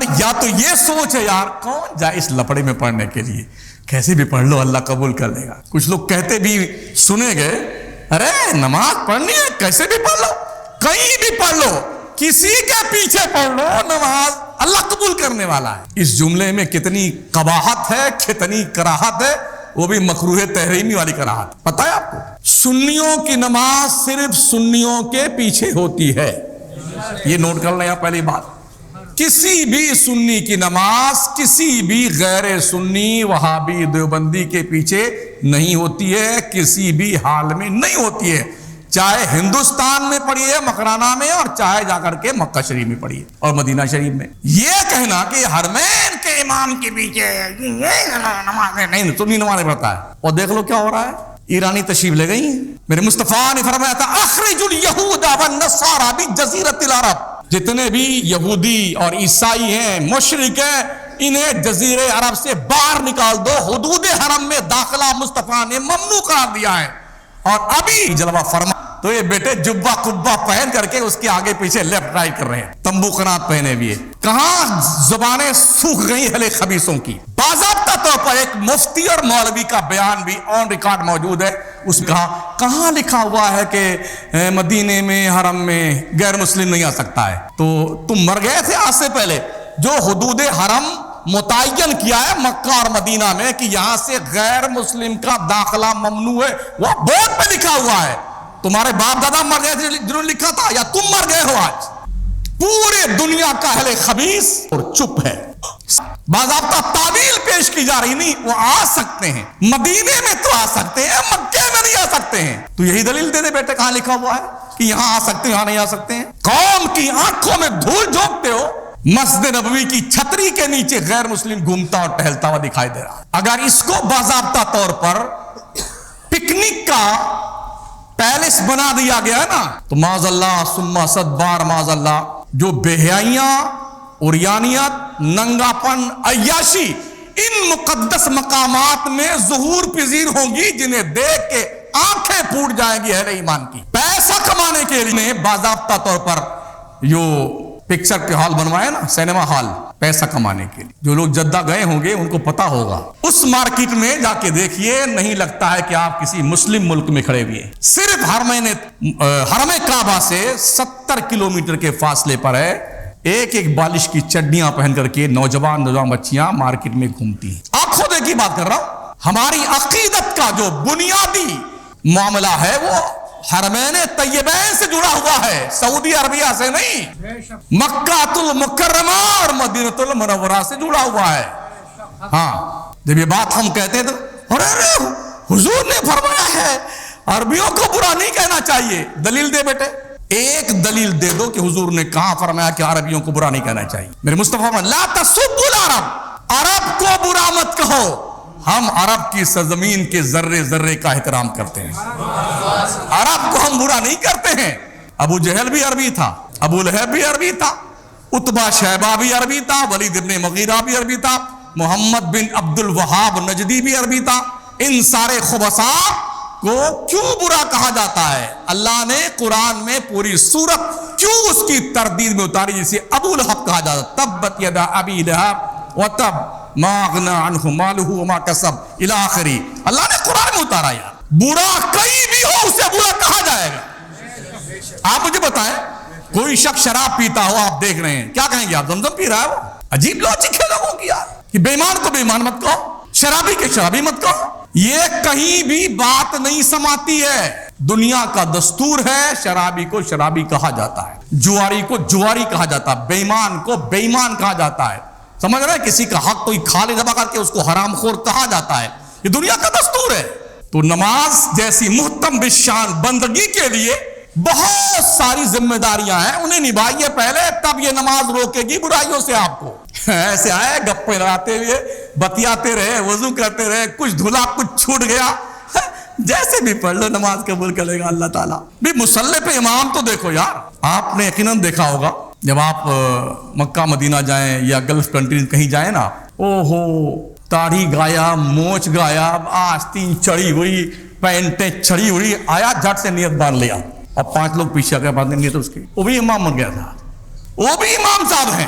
یار یا تو یہ سوچ ہے یار کون جائے اس لپڑے میں پڑھنے کے لیے، کیسے بھی پڑھ لو اللہ قبول کر لے گا۔ کچھ لوگ کہتے بھی سنے گئے، ارے نماز پڑھنی ہے کیسے بھی پڑھ لو، کہیں بھی پڑھ لو، کسی کے پیچھے پڑھ لو، نماز اللہ قبول کرنے والا ہے۔ اس جملے میں کتنی قباحت ہے، کتنی کراہت ہے، وہ بھی مکروہ تحریمی والی کراہت۔ پتہ ہے آپ کو سنیوں کی نماز صرف سنیوں کے پیچھے ہوتی ہے، یہ نوٹ کر لیں آپ پہلی بات۔ کسی بھی سنی کی نماز کسی بھی غیر سنی وہابی دیوبندی کے پیچھے نہیں ہوتی ہے، کسی بھی حال میں نہیں ہوتی ہے، چاہے ہندوستان میں پڑھیے مکرانہ میں، اور چاہے جا کر کے مکہ شریف میں پڑھیے اور مدینہ شریف میں۔ یہ کہنا کہ حرمین کے امام کے پیچھے نماز نہیں، سنی نماز پڑھتا ہے، اور دیکھ لو کیا ہو رہا ہے، ایرانی تشریف لے گئی ہیں۔ میرے مصطفیٰ نے فرمایا تھا اخرج الیہود والنصارى بجزیرۃ العرب، جتنے بھی یہودی اور عیسائی ہیں، مشرک ہیں، انہیں جزیرے عرب سے باہر نکال دو، حدود حرم میں داخلہ مصطفیٰ نے ممنوع قرار دیا ہے۔ اور ابھی جلوہ فرما تو یہ بیٹے جبہ قبہ پہن کر کے اس کے آگے پیچھے لیفٹ رائٹ کر رہے ہیں، تمبو قنات پہنے ہوئے، کہاں زبانیں سوکھ گئی اہل خبیثوں کی۔ باضابطہ طور پر ایک مفتی اور مولوی کا بیان بھی آن ریکارڈ موجود ہے، اس کہاں لکھا ہوا ہے کہ مدینے میں حرم میں غیر مسلم نہیں آ سکتا ہے؟ تو تم مر گئے تھے آج سے پہلے جو حدود حرم متعین کیا ہے مکہ اور مدینہ میں کہ یہاں سے غیر مسلم کا داخلہ ممنوع ہے، وہ بورڈ پہ لکھا ہوا ہے۔ تمہارے باپ دادا مر گئے تھے جنہوں نے لکھا تھا، یا تم مر گئے ہو آج؟ پورے دنیا کا اہل خبیث اور چپ ہے، باضابطہ تعویل پیش کی جا رہی، نہیں وہ آ سکتے ہیں، مدینے میں تو آ سکتے ہیں، مکے میں نہیں آ سکتے ہیں۔ تو یہی دلیل دے دے بیٹے، کہاں لکھا ہوا ہے کہ یہاں آ سکتے ہیں، یہاں نہیں آ سکتے ہیں؟ قوم کی آنکھوں میں دھول جھونکتے ہو، مسجد نبوی کی چھتری کے نیچے غیر مسلم گھومتا اور ٹہلتا ہوا دکھائی دے رہا ہے۔ اگر اس کو باضابطہ طور پر پکنک کا پیلس بنا دیا گیا ہے نا، تو معاذ اللہ ثم صد بار معاذ اللہ، جو بے-حیائیاں، عریانیت، ننگاپن، عیاشی ان مقدس مقامات میں ظہور پذیر ہوں گی، جنہیں دیکھ کے آنکھیں پھوٹ جائیں گی اہل ایمان کی۔ پیسہ کمانے کے لیے باضابطہ طور پر جو پکچر کے ہال بنوائے نا، سینما ہال، پیسہ کمانے کے لیے۔ جو لوگ جدہ گئے ہوں گے ان کو پتا ہوگا، اس مارکیٹ میں جا کے دیکھیے، نہیں لگتا ہے کہ آپ کسی مسلم ملک میں کھڑے ہوئے ہیں۔ صرف حرم کعبہ سے 70 کلومیٹر کے فاصلے پر ہے، ایک بالش کی چڈیاں پہن کر کے نوجوان بچیاں مارکیٹ میں گھومتی ہیں۔ آنکھوں دیکھی بات کر رہا ہوں۔ ہماری عقیدت کا جو بنیادی معاملہ ہے وہ حرمین طیبین سے جڑا ہوا ہے، سعودی عربیہ سے نہیں، مکہ المکرمہ اور مدینہ المنورہ سے جڑا ہوا ہے۔ ہاں جب یہ بات ہم کہتے ہیں تو ارے حضور نے فرمایا ہے عربیوں کو برا نہیں کہنا چاہیے، دلیل دے بیٹے، ایک دلیل دے دو کہ حضور نے کہاں فرمایا کہ عربیوں کو برا نہیں کہنا چاہیے۔ میرے مصطفیٰ لا تسبوا العرب، عرب کو برا مت کہو، ہم عرب کی سرزمین کے ذرے ذرے کا احترام کرتے ہیں، عرب کو ہم برا نہیں کرتے ہیں۔ ابو جہل بھی عربی تھا، ابو لہب بھی عربی تھا، عتبہ شیبہ بھی عربی تھا، ولید ابن مغیرہ بھی عربی تھا، محمد بن عبد الوہاب نجدی بھی عربی تھا۔ ان سارے خبثاء کو کیوں برا کہا جاتا ہے؟ اللہ نے قرآن میں پوری سورت کیوں اس کی تردید میں اتاری، جسے ابو لہب کہا جاتا، تبت یدا ابی لہب وتب ما اغنى عنه ماله وما كسب الى آخری۔ اللہ نے قرآن میں اتارا یار، برا کہیں بھی ہو اسے برا کہا جائے گا۔ آپ مجھے بتائیں، کوئی شخص شراب پیتا ہو، آپ دیکھ رہے ہیں، کیا کہیں گے آپ؟ زمزم پی رہا ہے وہ، عجیب لاجک ہے لوگوں کی یار، کہ بے ایمان کو بے ایمان مت کہو، شرابی کے شرابی مت کہو، یہ کہیں بھی بات نہیں سماتی ہے۔ دنیا کا دستور ہے شرابی کو شرابی کہا جاتا ہے، جواری کو جواری کہا جاتا ہے، بے ایمان کو بے ایمان کہا جاتا ہے۔ سمجھ رہے ہیں؟ کسی کا حق کوئی کھا لے دبا کر کے اس کو حرام خور کہا جاتا ہے، یہ دنیا کا دستور ہے۔ تو نماز جیسی محترم بالشان بندگی کے لیے بہت ساری ذمہ داریاں ہیں، انہیں نبھائیے پہلے، تب یہ نماز روکے گی برائیوں سے آپ کو۔ ایسے آئے گپے لڑاتے ہوئے، بتیاتے رہے، وضو کرتے رہے، کچھ دھلا کچھ چھوٹ گیا، جیسے بھی پڑھ لو نماز قبول کرے گا اللہ تعالیٰ۔ بھی مصلی پہ امام تو دیکھو یار، آپ نے یقیناً دیکھا ہوگا جب آپ مکہ مدینہ جائیں یا گلف کنٹریز کہیں جائیں نا، او ہو داڑھی غائب، مونچھ غائب، آستین چڑھی ہوئی، پینٹیں چڑھی ہوئی، آیا جھٹ سے نیت باندھ لیا، اب 5 لوگ پیچھے آ گئے، بعد میں نیت اس کی، وہ بھی امام بن گیا تھا، وہ بھی امام صاحب ہیں،